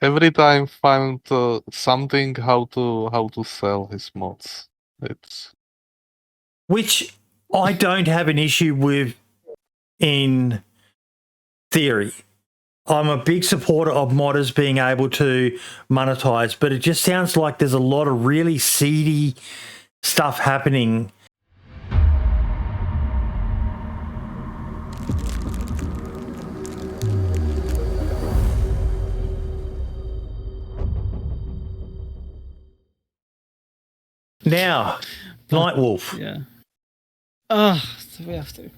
every time find something how to sell his mods. It's Which I don't have an issue with in theory. I'm a big supporter of modders being able to monetize, but it just sounds like there's a lot of really seedy stuff happening. Now, Nightwolf. Yeah. Oh, so we have to.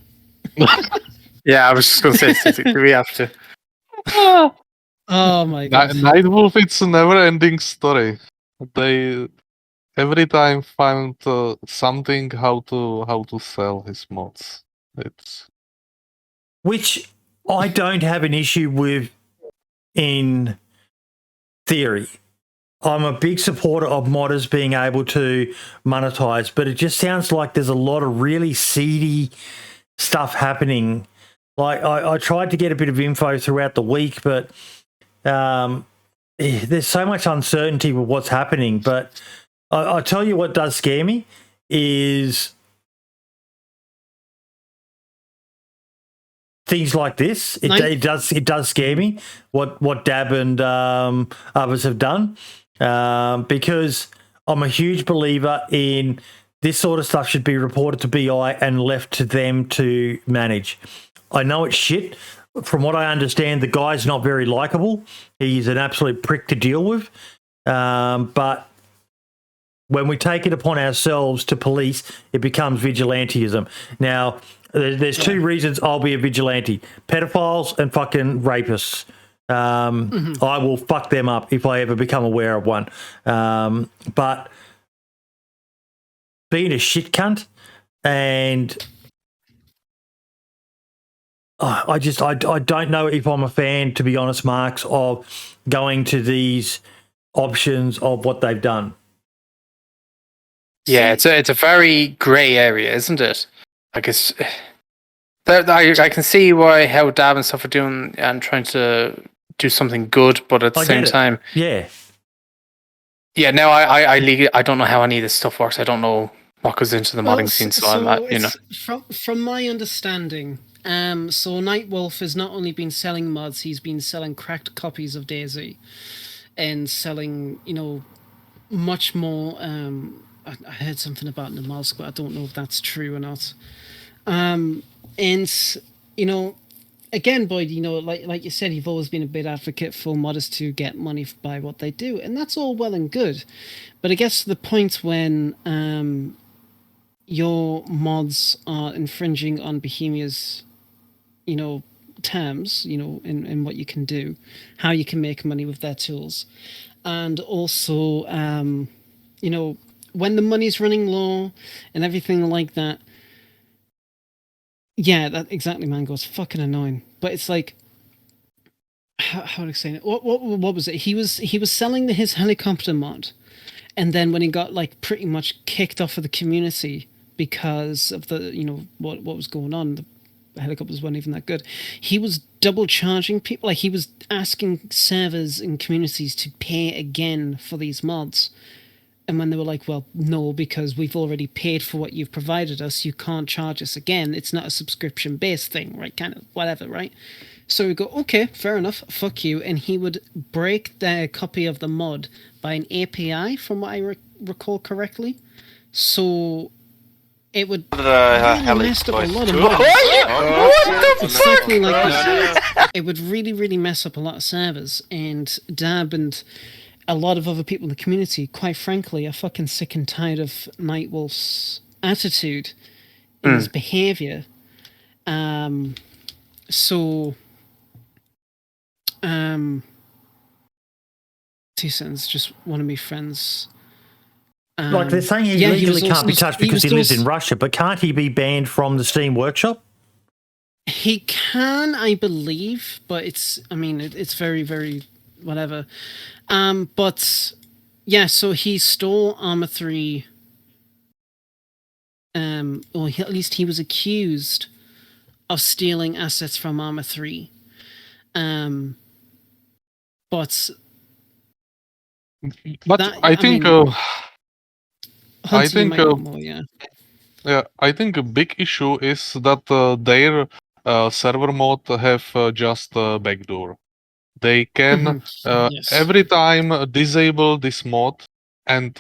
Yeah, I was just going to say, do we have to? Oh my god. Nightwolf, it's a never-ending story. They every time find something how to sell his mods. It's Which I don't have an issue with in theory. I'm a big supporter of modders being able to monetize, but it just sounds like there's a lot of really seedy stuff happening. Like I tried to get a bit of info throughout the week, but there's so much uncertainty with what's happening. But I tell you what does scare me is things like this. It does scare me what Dab and others have done, because I'm a huge believer in this sort of stuff should be reported to BI and left to them to manage. I know it's shit. From what I understand, the guy's not very likable. He's an absolute prick to deal with. But when we take it upon ourselves to police, it becomes vigilantism. Now, there's two reasons I'll be a vigilante: pedophiles and fucking rapists. I will fuck them up if I ever become aware of one. But being a shit cunt and I don't know if I'm a fan, to be honest, Marks, of going to these options of what they've done. Yeah, it's a very grey area, isn't it? Like I can see how Dab and stuff are doing and trying to do something good, but at the same time, yeah. No, I don't know how any of this stuff works. I don't know what goes into the modding scene, so I'm not, you know. From my understanding, so Nightwolf has not only been selling mods, he's been selling cracked copies of DayZ and selling, much more. I heard something about Namalsk, but I don't know if that's true or not. And again, Boyd, like you said, you've always been a big advocate for modders to get money by what they do, and that's all well and good. But it gets to the point when your mods are infringing on Bohemia's, terms, in what you can do, how you can make money with their tools, and also, when the money's running low and everything like that. Yeah, that exactly, Mango. It's fucking annoying. But it's like, how to explain it? What was it? He was selling his helicopter mod, and then when he got pretty much kicked off of the community because of the what was going on, the helicopters weren't even that good. He was double charging people. He was asking servers and communities to pay again for these mods. And when they were like, well, no, because we've already paid for what you've provided us, you can't charge us again. It's not a subscription-based thing, right? Kind of whatever, right? So we go, okay, fair enough, fuck you. And he would break their copy of the mod by an API, from what I recall correctly. So it would really mess up a lot of mods. Exactly like that. It would really, really mess up a lot of servers. And Dab and a lot of other people in the community, quite frankly, are fucking sick and tired of Nightwolf's attitude and his behaviour. So, 2 seconds, just one of my friends. They're saying he legally can't be touched because he lives in Russia, but can't he be banned from the Steam Workshop? He can, I believe, but it's very, very whatever. But yeah, so he stole Arma 3. Or at least he was accused of stealing assets from Arma 3. But But That I think mean, I Hunter, you think might know more. Yeah. yeah, I think a big issue is that their server mode have just a backdoor. They can Yes. every time disable this mod, and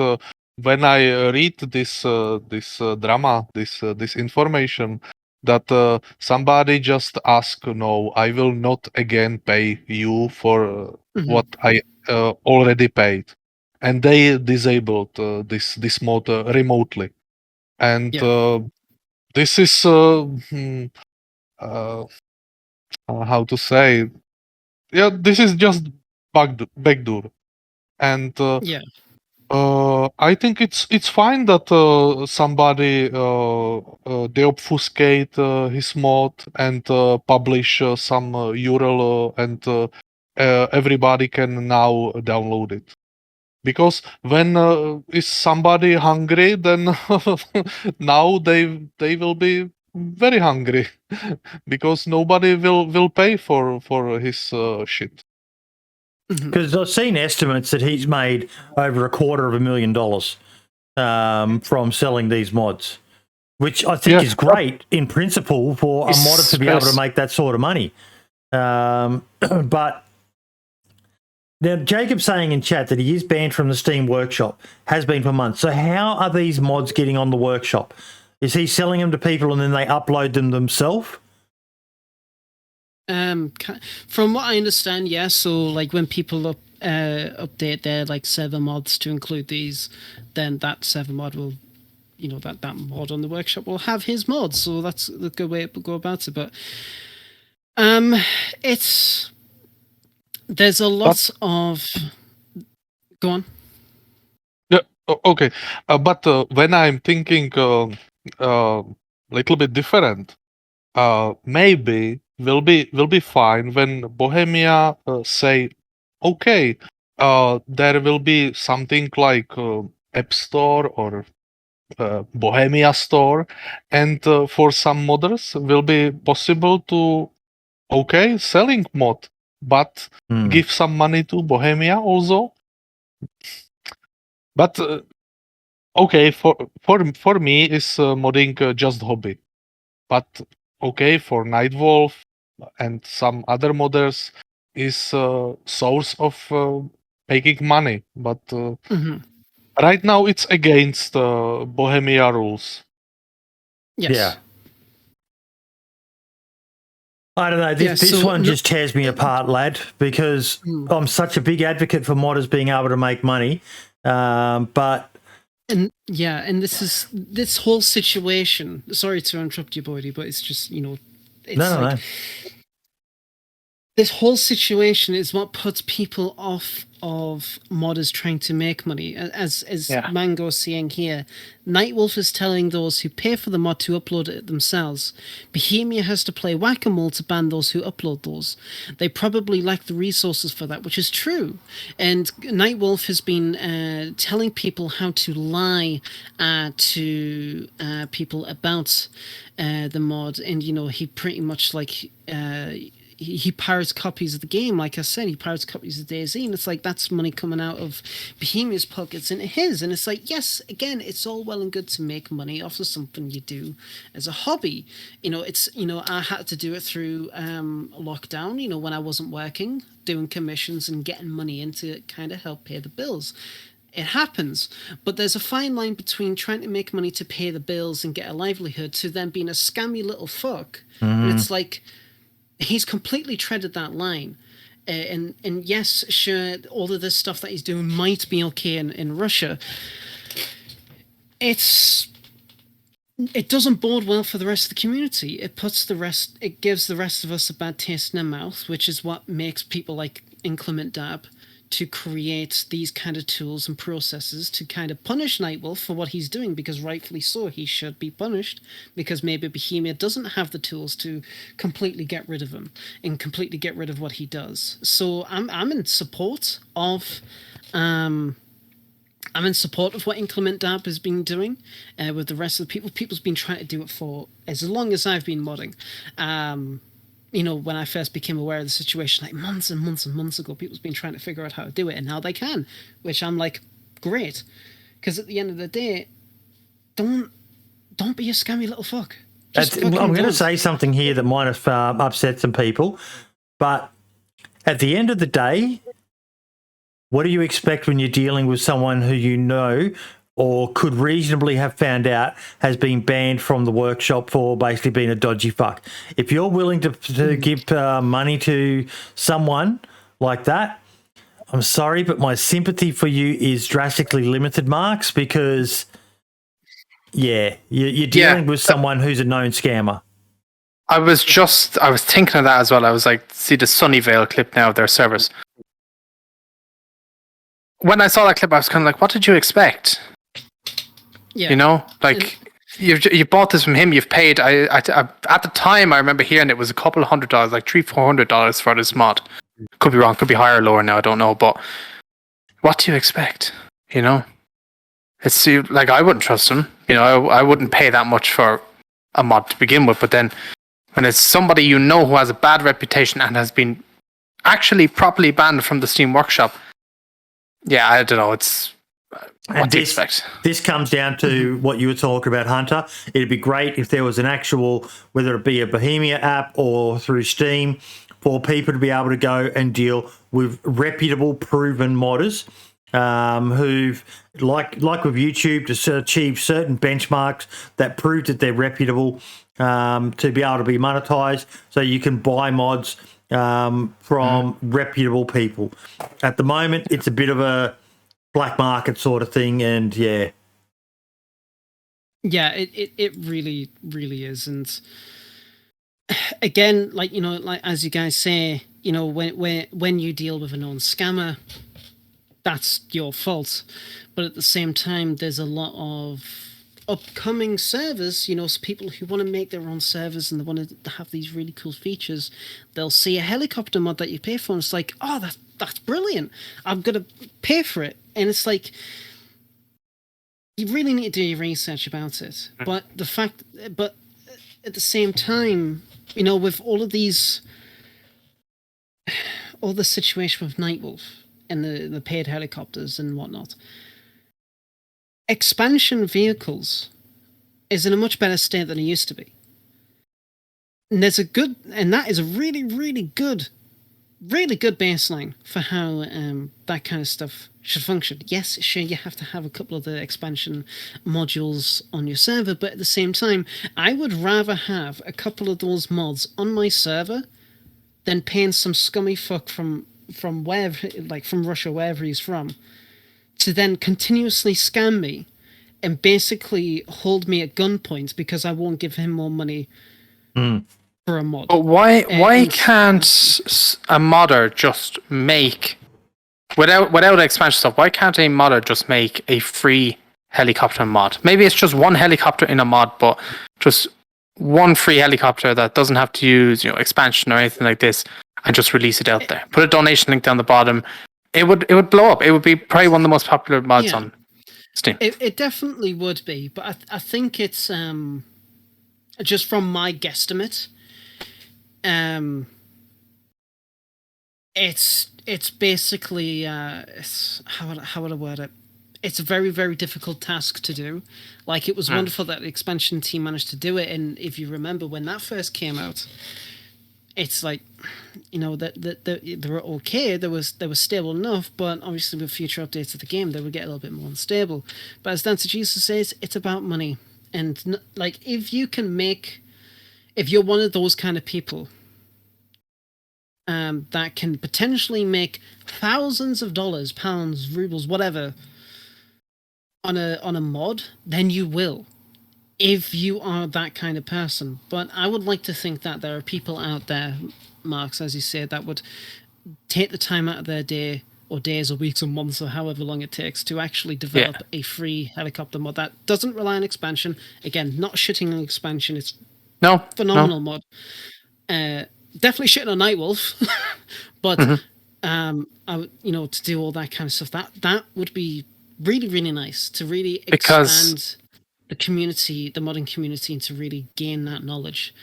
when I read this drama, this information, that somebody just ask, no, I will not again pay you for what I already paid, and they disabled this mod remotely, and Yeah. this is uh, how to say, yeah, this is just backdoor, and Yeah. I think it's fine that somebody they obfuscate his mod and publish some URL and everybody can now download it. Because when is somebody hungry, then now they will be very hungry because nobody will pay for his shit. Because I've seen estimates that he's made over $250,000 from selling these mods, which I think Yeah. is great in principle for a modder to be able to Yes. make that sort of money. But now Jacob's saying in chat that he is banned from the Steam Workshop, has been for months. So how are these mods getting on the workshop? Is he selling them to people and then they upload them themselves? From what I understand, yeah. So like when people update their like server mods to include these, then that server mod will, that mod on the workshop will have his mods. So that's the good way to go about it. But there's a lot of. Go on. Yeah. Okay. But when I'm thinking little bit different, maybe will be fine when Bohemia say, okay, there will be something like App Store or Bohemia Store, and for some modders will be possible to selling mod, but give some money to Bohemia also. But okay, for me is modding just hobby, but okay for Nightwolf and some other modders is source of making money. But right now it's against Bohemia rules. Yes. Yeah. I don't know. This one just tears me apart, lad, because I'm such a big advocate for modders being able to make money. But and this whole situation. Sorry to interrupt you, Bodie, but it's just it's no. This whole situation is what puts people off of modders trying to make money. As Mango's saying here, Nightwolf is telling those who pay for the mod to upload it themselves. Bohemia has to play whack-a-mole to ban those who upload those. They probably lack the resources for that, which is true. And Nightwolf has been telling people how to lie to people about the mod, and he pretty much like. He pirates copies of the game, like I said. He pirates copies of DayZ, and it's like that's money coming out of Bohemia's pockets into his. And it's like, yes, again, it's all well and good to make money off of something you do as a hobby. I had to do it through lockdown. When I wasn't working, doing commissions and getting money in to kind of help pay the bills. It happens, but there's a fine line between trying to make money to pay the bills and get a livelihood to then being a scammy little fuck. And it's like. He's completely treaded that line. And yes, sure, all of this stuff that he's doing might be okay in Russia. It doesn't bode well for the rest of the community. It gives the rest of us a bad taste in our mouth, which is what makes people like Inclement Dab to create these kind of tools and processes to kind of punish Nightwolf for what he's doing, because rightfully so, he should be punished, because maybe Bohemia doesn't have the tools to completely get rid of him and completely get rid of what he does. So I'm in support of what Inclement Dab has been doing with the rest of the people. People's been trying to do it for as long as I've been modding. when I first became aware of the situation, like months and months and months ago, people's been trying to figure out how to do it, and now they can, which I'm like, great. Because at the end of the day, don't be a scammy little fuck. I'm going to say something here that might have upset some people, but at the end of the day, what do you expect when you're dealing with someone who you know or could reasonably have found out has been banned from the workshop for basically being a dodgy fuck? If you're willing to give money to someone like that, I'm sorry, but my sympathy for you is drastically limited, Marks, because, you're dealing with someone who's a known scammer. I was thinking of that as well. I was like, see the Sunnyvale clip now of their service. When I saw that clip, I was kind of like, what did you expect? Yeah. Like, you bought this from him, you've paid. I at the time, I remember hearing it was a couple of $100, like $300-$400 for this mod. Could be wrong, could be higher or lower now, I don't know. But what do you expect? It's like, I wouldn't trust him. I wouldn't pay that much for a mod to begin with. But then when it's somebody who has a bad reputation and has been actually properly banned from the Steam Workshop, I don't know. It's what do you expect? This comes down to what you were talking about, Hunter. It'd be great if there was an actual, whether it be a Bohemia app or through Steam, for people to be able to go and deal with reputable, proven modders who've, like with YouTube, to achieve certain benchmarks that prove that they're reputable, to be able to be monetized, so you can buy mods from reputable people. At the moment, it's a bit of a black market sort of thing, and it really, really is. And again, like as you guys say, when you deal with a known scammer, that's your fault. But at the same time, there's a lot of upcoming servers, people who want to make their own servers and they want to have these really cool features. They'll see a helicopter mod that you pay for, and it's like, oh, that's brilliant, I'm gonna pay for it. And it's like, you really need to do your research about it. But at the same time, with all the situation with Nightwolf and the paid helicopters and whatnot, expansion vehicles is in a much better state than it used to be. And that is a really, really good baseline for how that kind of stuff should function. Yes, sure, you have to have a couple of the expansion modules on your server, but at the same time, I would rather have a couple of those mods on my server than paying some scummy fuck from wherever, like from Russia, wherever he's from, to then continuously scam me and basically hold me at gunpoint because I won't give him more money for a mod. But why can't a modder just make, without expansion stuff, why can't a modder just make a free helicopter mod? Maybe it's just one helicopter in a mod, but just one free helicopter that doesn't have to use expansion or anything like this, and just release it out there. Put a donation link down the bottom. It would blow up. It would be probably one of the most popular mods on Steam. It definitely would be, but I think it's just from my guesstimate. It's basically how would I word it? It's a very, very difficult task to do. Like, it was wonderful that the expansion team managed to do it, and if you remember when that first came out, it's like, that they were okay. They were stable enough, but obviously with future updates of the game, they would get a little bit more unstable. But as Dancer Jesus says, it's about money, and like, if you're one of those kind of people that can potentially make thousands of dollars, pounds, rubles, whatever, on a mod, then you will, if you are that kind of person. But I would like to think that there are people out there, Marks, as you said, that would take the time out of their day, or days or weeks or months or however long it takes, to actually develop a free helicopter mod that doesn't rely on expansion. Again, not shitting on expansion, it's phenomenal mod. Definitely shitting on Nightwolf, but I would, to do all that kind of stuff, that would be really, really nice to really expand the community, the modding community, and to really gain that knowledge.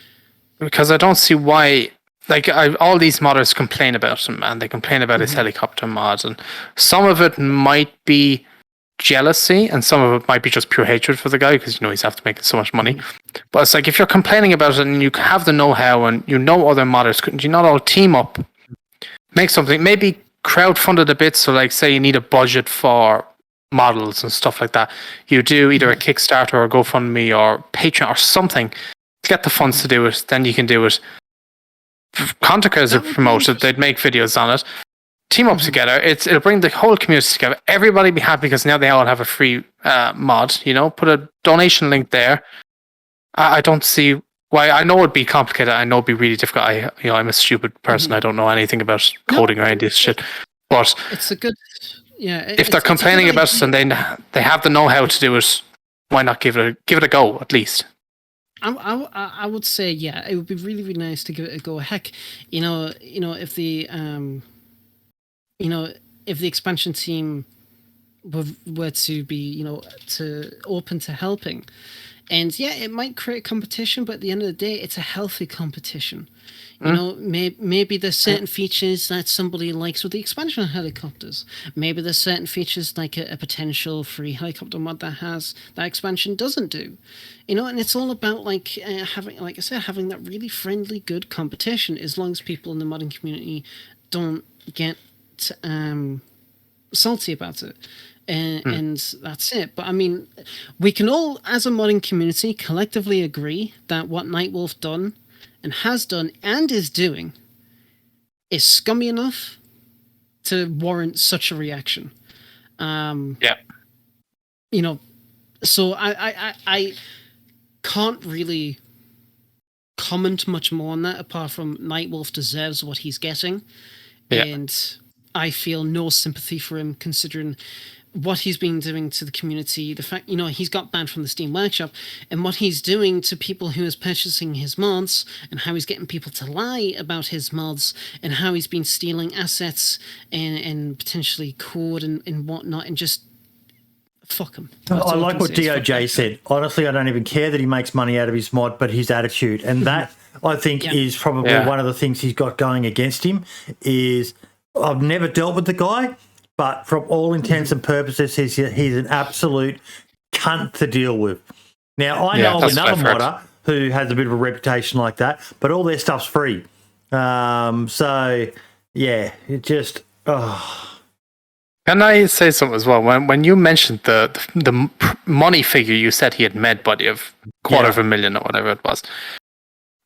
Because I don't see why like all these modders complain about him, and they complain about his helicopter mod, and some of it might be jealousy, and some of it might be just pure hatred for the guy because he's have to make so much money. But it's like, if you're complaining about it and you have the know-how and other modders, couldn't you not all team up, make something, maybe crowdfund it a bit? So like, say you need a budget for models and stuff like that, you do either a Kickstarter or GoFundMe or Patreon or something to get the funds to do it. Then you can do it. Content creators are promoted, they'd make videos on it, team up together. It'll bring the whole community together. Everybody be happy because now they all have a free mod. Put a donation link there. I don't see why. I know it'd be complicated. I know it'd be really difficult. I'm a stupid person. I don't know anything about coding or any of this shit. But it's a good, if they're complaining about it and they have the know-how to do it, why not give it a go at least? I would say, it would be really, really nice to give it a go. Heck, if the if the expansion team were to be, to open to helping, and it might create competition, but at the end of the day, it's a healthy competition. Maybe there's certain features that somebody likes with the expansion helicopters. Maybe there's certain features like a potential free helicopter mod that expansion doesn't do. And it's all about having, like I said, having that really friendly, good competition. As long as people in the modding community don't get salty about it. And that's it. But I mean, we can all, as a modding community, collectively agree that what Nightwolf done and has done and is doing is scummy enough to warrant such a reaction. So I can't really comment much more on that apart from Nightwolf deserves what he's getting. And I feel no sympathy for him considering what he's been doing to the community, the fact, he's got banned from the Steam Workshop, and what he's doing to people who is purchasing his mods, and how he's getting people to lie about his mods, and how he's been stealing assets and potentially code and whatnot, and just fuck him. I like what DOJ said. Honestly, I don't even care that he makes money out of his mod, but his attitude, and that I think is probably one of the things he's got going against him. Is I've never dealt with the guy, but from all intents and purposes, he's an absolute cunt to deal with. Now, I know another modder who has a bit of a reputation like that, but all their stuff's free. It just... Can I say something as well? When you mentioned the money figure you said he had made, buddy, of $250,000 or whatever it was,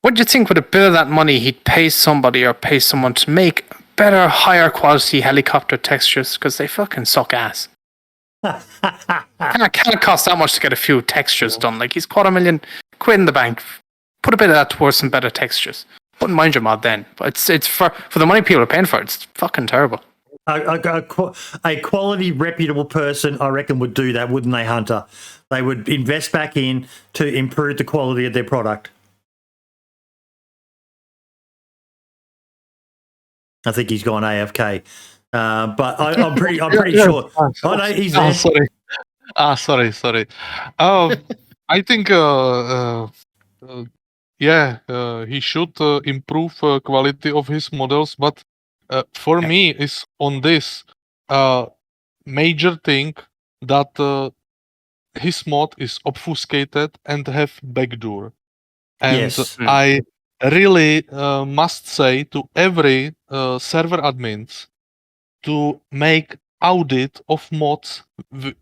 what do you think with a bit of that money he'd pay somebody or pay someone to make better, higher quality helicopter textures, because they fucking suck ass? Can't cost that much to get a few textures done. Like, he's $250,000 in the bank. Put a bit of that towards some better textures. Wouldn't mind your mod then. But it's for the money people are paying for it. It's fucking terrible. A quality, reputable person, I reckon, would do that, wouldn't they, Hunter? They would invest back in to improve the quality of their product. I think he's gone AFK, but I'm pretty sure. I know he's there. Sorry. I think he should improve quality of his models, but for me is on this major thing that his mod is obfuscated and have backdoor, and I really must say to every server admins to make audit of mods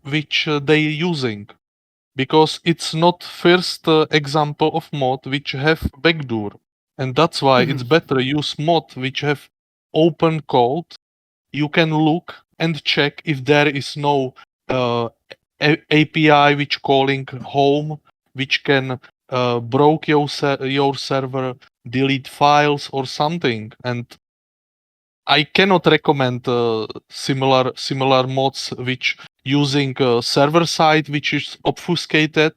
which they using, because it's not first example of mod which have backdoor, and that's why it's better use mod which have open code. You can look and check if there is no API which calling home, which can broke your server, delete files or something. And I cannot recommend similar mods which using server side which is obfuscated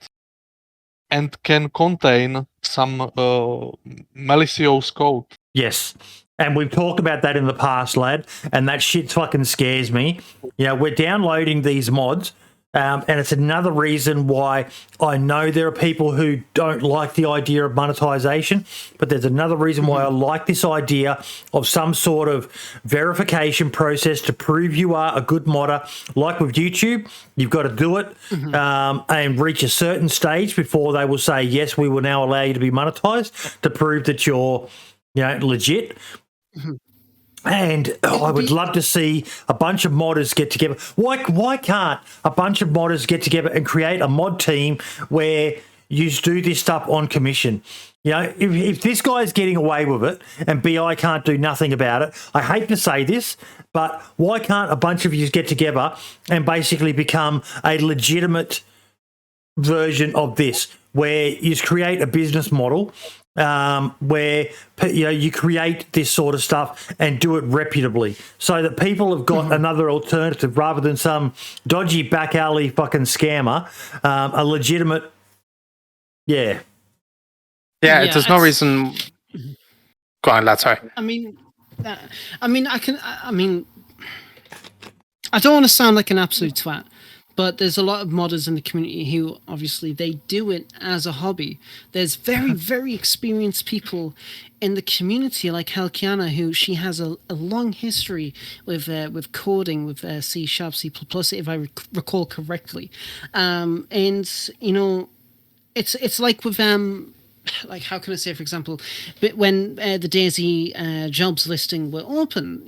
and can contain some malicious code. Yes. And we've talked about that in the past, lad, and that shit fucking scares me. We're downloading these mods And it's another reason why I know there are people who don't like the idea of monetization, but there's another reason why I like this idea of some sort of verification process to prove you are a good modder. Like with YouTube, you've got to do it and reach a certain stage before they will say, yes, we will now allow you to be monetized to prove that you're legit. And I would love to see a bunch of modders get together. Why can't a bunch of modders get together and create a mod team where you do this stuff on commission? If this guy's getting away with it and BI can't do nothing about it, I hate to say this, but why can't a bunch of you get together and basically become a legitimate version of this, where you create a business model where you create this sort of stuff and do it reputably, so that people have got another alternative rather than some dodgy back alley fucking scammer, a legitimate, there's no reason. Go on, lad. Sorry. I don't want to sound like an absolute twat, but there's a lot of modders in the community who obviously they do it as a hobby. There's very, very experienced people in the community like Helkiana, who she has a long history with coding, with C#, C++, if I recall correctly. And, it's like with like, how can I say, for example, but when the DayZ jobs listing were open,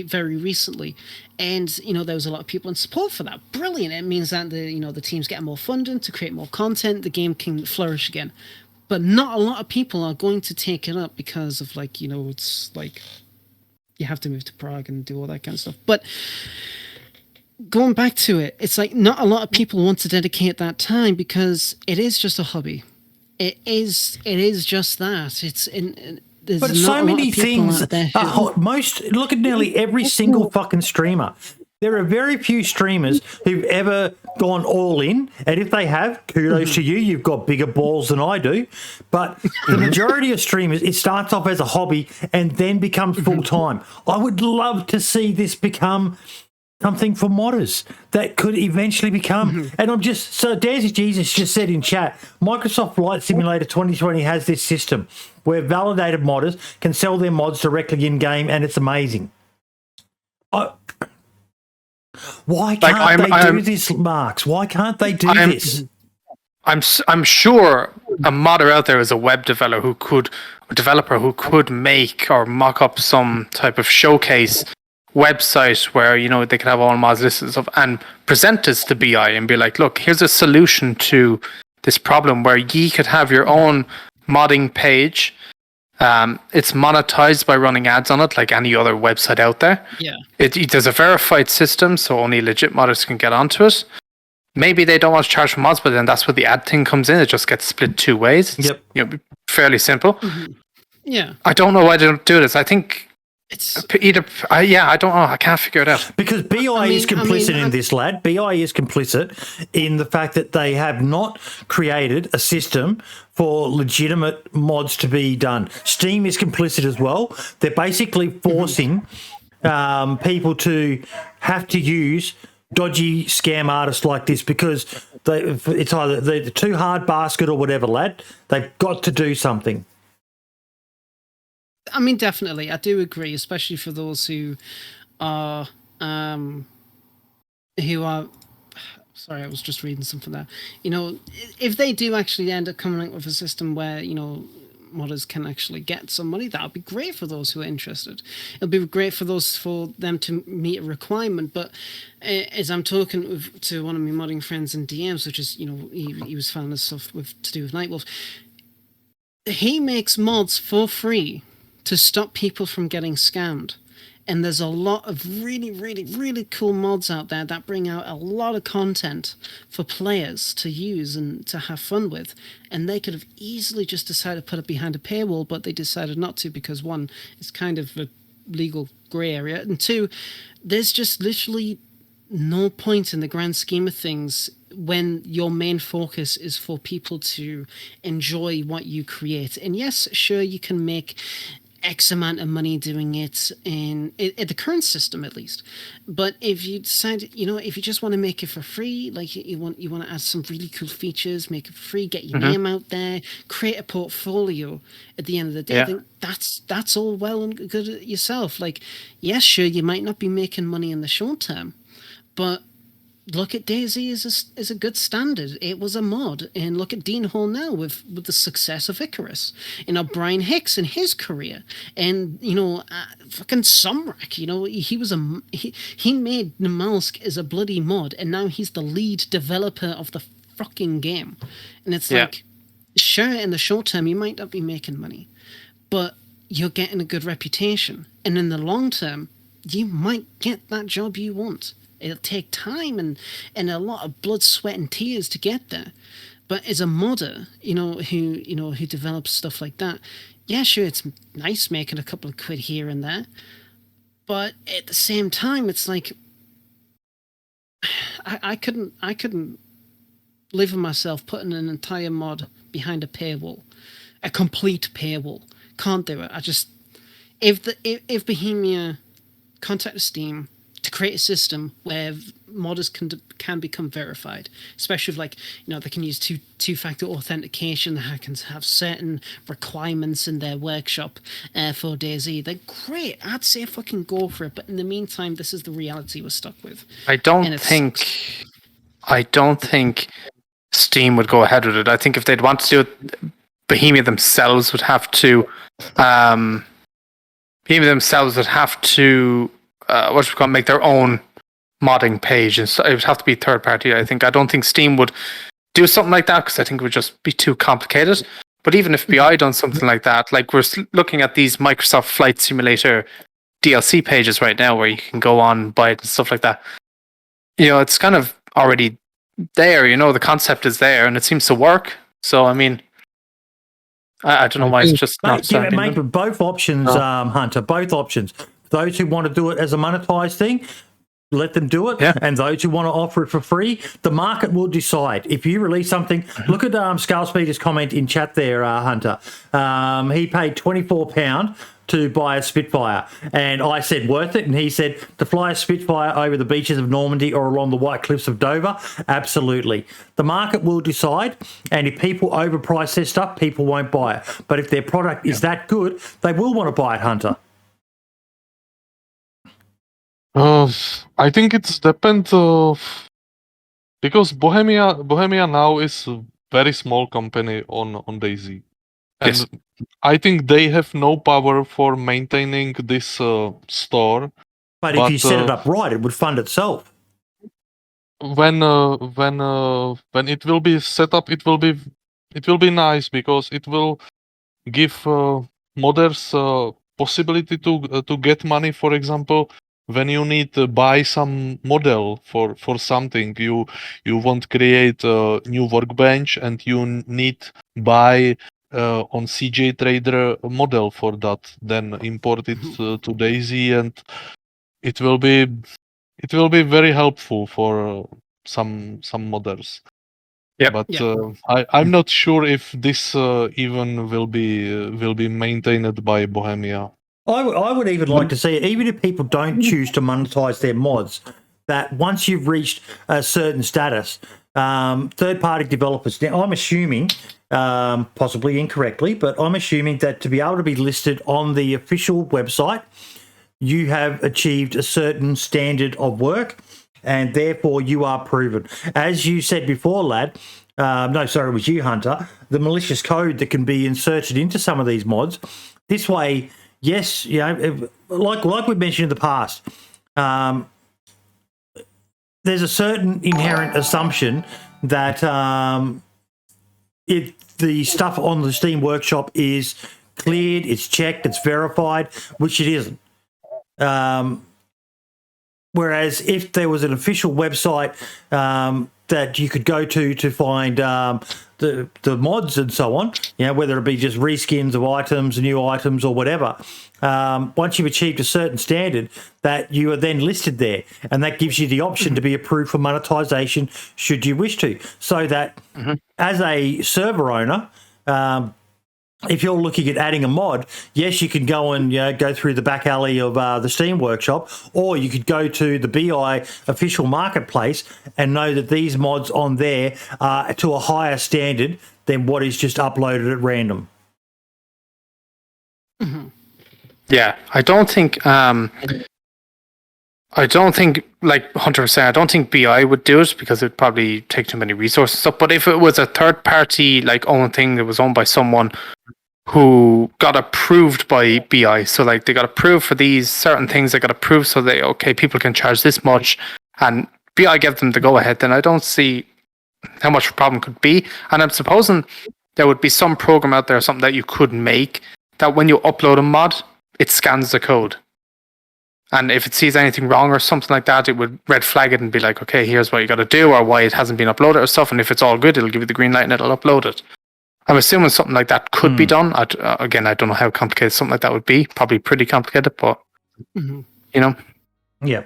very recently, and there was a lot of people in support for that. Brilliant! It means that the team's getting more funding to create more content. The game can flourish again, but not a lot of people are going to take it up because of it's like you have to move to Prague and do all that kind of stuff. But going back to it, it's like not a lot of people want to dedicate that time because it is just a hobby. It is just that. But so many things. Look at nearly every single fucking streamer. There are very few streamers who've ever gone all in, and if they have, kudos to you. You've got bigger balls than I do. But the majority of streamers, it starts off as a hobby and then becomes full time. I would love to see this become something for modders that could eventually become. And DayZ Jesus just said in chat, Microsoft Flight Simulator 2020 has this system where validated modders can sell their mods directly in game, and it's amazing. Why can't they do this, Marks? Why can't they do this? I'm sure a modder out there is a web developer who could make or mock up some type of showcase website where they could have all mods listed and stuff and present this to BI and be like, look, here's a solution to this problem where ye could have your own modding page. It's monetized by running ads on it like any other website out there. There's a verified system, so only legit modders can get onto it. Maybe they don't want to charge for mods, but then that's where the ad thing comes in. It just gets split two ways. It's, fairly simple. I don't know why they don't do this. I think I don't know. I can't figure it out. Because BI is complicit in this, lad. BI is complicit in the fact that they have not created a system for legitimate mods to be done. Steam is complicit as well. They're basically forcing people to have to use dodgy scam artists like this because it's either they're too hard basket or whatever, lad. They've got to do something. Definitely, I do agree, especially for those who are sorry, I was just reading something there. If they do actually end up coming up with a system where, modders can actually get some money, that would be great for those who are interested. It'll be great for them to meet a requirement. But as I'm talking to one of my modding friends in DMs, which is, he was found this stuff to do with Nightwolf, he makes mods for free to stop people from getting scammed. And there's a lot of really, really, really cool mods out there that bring out a lot of content for players to use and to have fun with. And they could have easily just decided to put it behind a paywall, but they decided not to because, one, it's kind of a legal grey area, and two, there's just literally no point in the grand scheme of things when your main focus is for people to enjoy what you create. And yes, sure, you can make X amount of money doing it in the current system at least. But if you decide, if you just want to make it for free, like you want to add some really cool features, make it free, get your name out there, create a portfolio at the end of the day, I think that's all well and good yourself. Like, yes, sure, you might not be making money in the short term, but look at DayZ as a good standard. It was a mod, and look at Dean Hall now with the success of Icarus. Brian Hicks in his career, and fucking Somrak. He made Namalsk as a bloody mod, and now he's the lead developer of the fucking game. And it's like, sure, in the short term you might not be making money, but you're getting a good reputation, and in the long term you might get that job you want. It'll take time and a lot of blood, sweat, and tears to get there. But as a modder, who develops stuff like that, yeah, sure, it's nice making a couple of quid here and there. But at the same time, it's like I couldn't live with myself putting an entire mod behind a paywall, a complete paywall. Can't do it. I just if Bohemia contacted Steam to create a system where modders can become verified, especially if they can use two-factor authentication, they can have certain requirements in their workshop for DayZ, then great, I'd say fucking go for it. But in the meantime, this is the reality we're stuck with. I don't think Steam would go ahead with it. I think if they'd want to do it, Bohemia themselves would have to make their own modding page, and so it would have to be third party. I don't think Steam would do something like that, because I think it would just be too complicated. But even if BI done something like that, like we're looking at these Microsoft Flight Simulator DLC pages right now, where you can go on, buy it and stuff like that. It's kind of already there. The concept is there, and it seems to work. So I mean, I don't know why it's just not. Mate, both options, Hunter. Both options. Those who want to do it as a monetized thing, let them do it. Yeah. And those who want to offer it for free, the market will decide. If you release something, look at Skullspeeder's comment in chat there, Hunter. He paid £24 to buy a Spitfire. And I said, worth it. And he said, to fly a Spitfire over the beaches of Normandy or along the White Cliffs of Dover, absolutely. The market will decide. And if people overprice their stuff, people won't buy it. But if their product is that good, they will want to buy it, Hunter. I think it depends because Bohemia now is a very small company on DayZ, and yes. I think they have no power for maintaining this store. But if you set it up right, it would fund itself. When it will be set up, it will be nice, because it will give modders possibility to get money. For example, when you need to buy some model for something, you want to create a new workbench, and you need buy on CJ Trader a model for that, then import it to DayZ, and it will be very helpful for some modders. Yeah, but I'm not sure if this even will be maintained by Bohemia. I would even like to see it, even if people don't choose to monetize their mods, that once you've reached a certain status, third-party developers, now I'm assuming, possibly incorrectly, but I'm assuming that to be able to be listed on the official website, you have achieved a certain standard of work, and therefore you are proven. As you said before, lad, it was you, Hunter, the malicious code that can be inserted into some of these mods, this way... Yes, like we mentioned in the past, there's a certain inherent assumption that the stuff on the Steam Workshop is cleared, it's checked, it's verified, which it isn't. Whereas if there was an official website that you could go to find the mods and so on, whether it be just reskins of items, new items or whatever, once you've achieved a certain standard, that you are then listed there, and that gives you the option to be approved for monetization should you wish to. So that as a server owner, if you're looking at adding a mod, yes, you can go and go through the back alley of the Steam Workshop, or you could go to the BI official marketplace and know that these mods on there are to a higher standard than what is just uploaded at random. Mm-hmm. Yeah, I don't think like Hunter was saying, I don't think BI would do it because it would probably take too many resources and stuff. But if it was a third party like owned thing that was owned by someone who got approved by BI, so like they got approved for these certain things, they got approved so they people can charge this much, and BI gave them the go ahead, then I don't see how much a problem could be. And I'm supposing there would be some program out there or something that you could make that when you upload a mod, it scans the code. And if it sees anything wrong or something like that, it would red flag it and be like, okay, here's what you got to do, or why it hasn't been uploaded or stuff. And if it's all good, it'll give you the green light and it'll upload it. I'm assuming something like that could be done. Again, I don't know how complicated something like that would be. Probably pretty complicated, but you know. Yeah.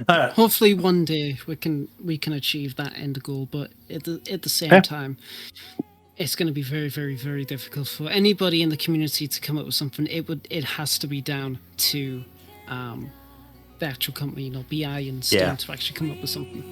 Hopefully one day we can achieve that end goal, but at the same time, it's going to be very, very, very difficult for anybody in the community to come up with something. It has to be down to the actual company, BI and Steam, to actually come up with something.